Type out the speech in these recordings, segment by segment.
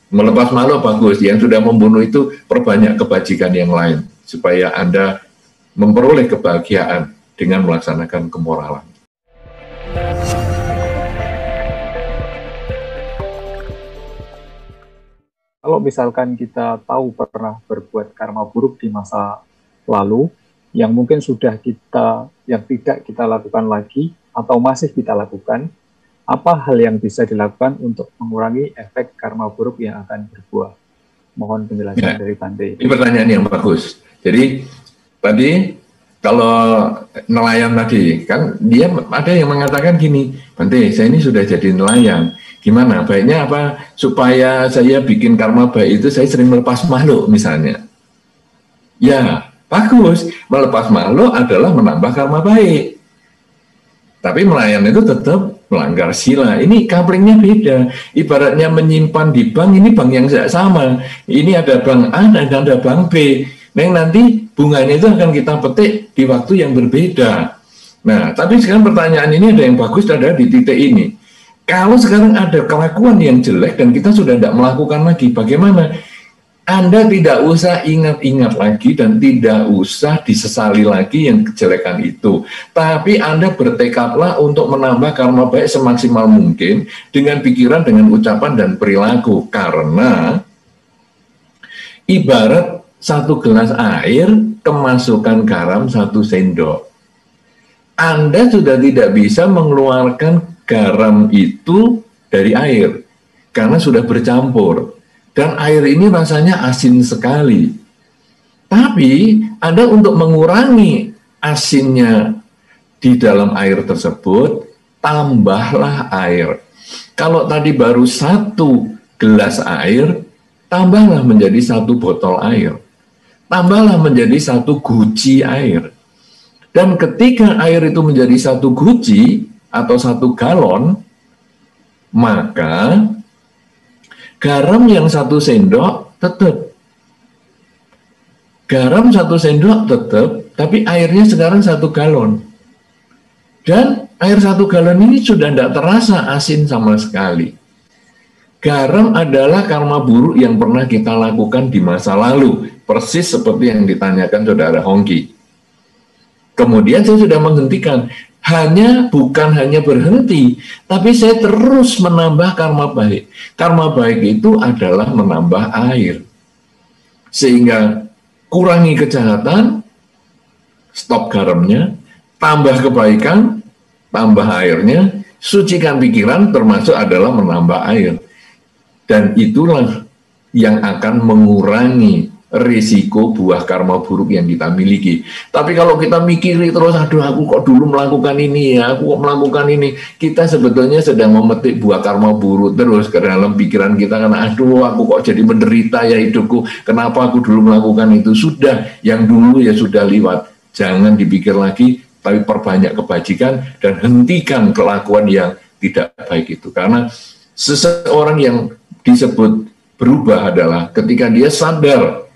Melepas malu bagus, yang sudah membunuh itu perbanyak kebajikan yang lain, supaya Anda memperoleh kebahagiaan dengan melaksanakan kemoralan. Kalau misalkan kita tahu pernah berbuat karma buruk di masa lalu, yang mungkin sudah yang tidak kita lakukan lagi, atau masih kita lakukan, apa hal yang bisa dilakukan untuk mengurangi efek karma buruk yang akan berbuah? Mohon penjelasan dari Bante. Ini pertanyaan yang bagus. Jadi, tadi kalau nelayan tadi, kan dia ada yang mengatakan gini, Bante, saya ini sudah jadi nelayan. Gimana? Baiknya apa? Supaya saya bikin karma baik itu, saya sering melepas makhluk misalnya. Ya, bagus. Melepas makhluk adalah menambah karma baik. Tapi nelayan itu tetap melanggar sila. Ini couplingnya beda. Ibaratnya menyimpan di bank, ini bank yang tidak sama. Ini ada bank A dan ada bank B. Nah, nanti bunganya itu akan kita petik di waktu yang berbeda. Nah, tapi sekarang pertanyaan ini ada yang bagus, ada di titik ini. Kalau sekarang ada kelakuan yang jelek dan kita sudah tidak melakukan lagi, bagaimana? Anda tidak usah ingat-ingat lagi dan tidak usah disesali lagi yang kejelekan itu. Tapi Anda bertekadlah untuk menambah karma baik semaksimal mungkin dengan pikiran, dengan ucapan, dan perilaku. Karena ibarat satu gelas air, kemasukan garam 1 sendok. Anda sudah tidak bisa mengeluarkan garam itu dari air karena sudah bercampur dan air ini rasanya asin sekali. Tapi Anda untuk mengurangi asinnya di dalam air tersebut, tambahlah air. Kalau tadi baru 1 gelas air, tambahlah menjadi 1 botol air. Tambahlah menjadi 1 guci air. Dan ketika air itu menjadi 1 guci atau 1 galon, maka garam yang 1 sendok tetap. Garam 1 sendok tetap, tapi airnya sekarang 1 galon. Dan air 1 galon ini sudah tidak terasa asin sama sekali. Garam adalah karma buruk yang pernah kita lakukan di masa lalu, persis seperti yang ditanyakan Saudara Hongki. Kemudian saya sudah menghentikan, bukan hanya berhenti, tapi saya terus menambah karma baik. Karma baik itu adalah menambah air. Sehingga kurangi kejahatan, stop garamnya, tambah kebaikan, tambah airnya, sucikan pikiran termasuk adalah menambah air. Dan itulah yang akan mengurangi risiko buah karma buruk yang kita miliki. Tapi kalau kita mikiri terus, aduh aku kok dulu melakukan ini ya, aku kok melakukan ini, kita sebetulnya sedang memetik buah karma buruk terus ke dalam pikiran kita, karena aduh aku kok jadi menderita ya hidupku, kenapa aku dulu melakukan itu. Sudah, yang dulu ya sudah lewat, jangan dipikir lagi, tapi perbanyak kebajikan dan hentikan kelakuan yang tidak baik itu. Karena seseorang yang disebut berubah adalah ketika dia sadar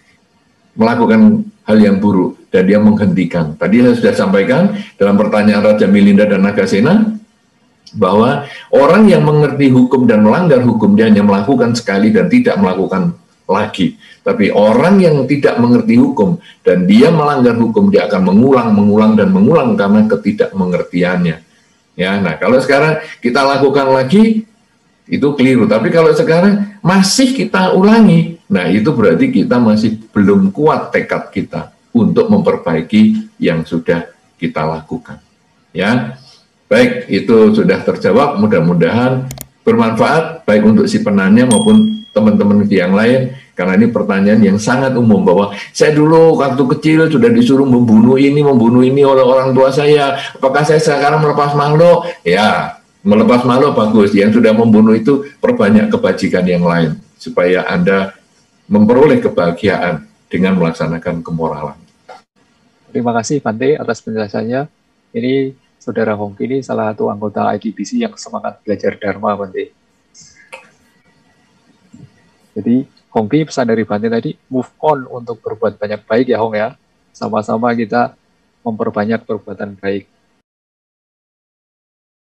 melakukan hal yang buruk dan dia menghentikan. Tadi saya sudah sampaikan dalam pertanyaan Raja Milinda dan Nagasena bahwa orang yang mengerti hukum dan melanggar hukum dia hanya melakukan sekali dan tidak melakukan lagi. Tapi orang yang tidak mengerti hukum dan dia melanggar hukum, dia akan mengulang karena ketidakmengertiannya. Ya, nah kalau sekarang kita lakukan lagi itu keliru. Tapi kalau sekarang masih kita ulangi, nah itu berarti kita masih belum kuat tekad kita untuk memperbaiki yang sudah kita lakukan. Ya, baik, itu sudah terjawab. Mudah-mudahan bermanfaat baik untuk si penanya maupun teman-teman yang lain. Karena ini pertanyaan yang sangat umum bahwa saya dulu waktu kecil sudah disuruh membunuh ini oleh orang tua saya. Apakah saya sekarang melepas makhluk? Ya, melepas makhluk bagus. Yang sudah membunuh itu perbanyak kebajikan yang lain supaya Anda memperoleh kebahagiaan dengan melaksanakan kemoralan. Terima kasih Bante atas penjelasannya. Ini Saudara Hongki ini salah satu anggota IDBC yang semangat belajar Dharma, Bante. Jadi Hongki pesan dari Bante tadi, move on untuk berbuat banyak baik ya Hong ya. Sama-sama kita memperbanyak perbuatan baik.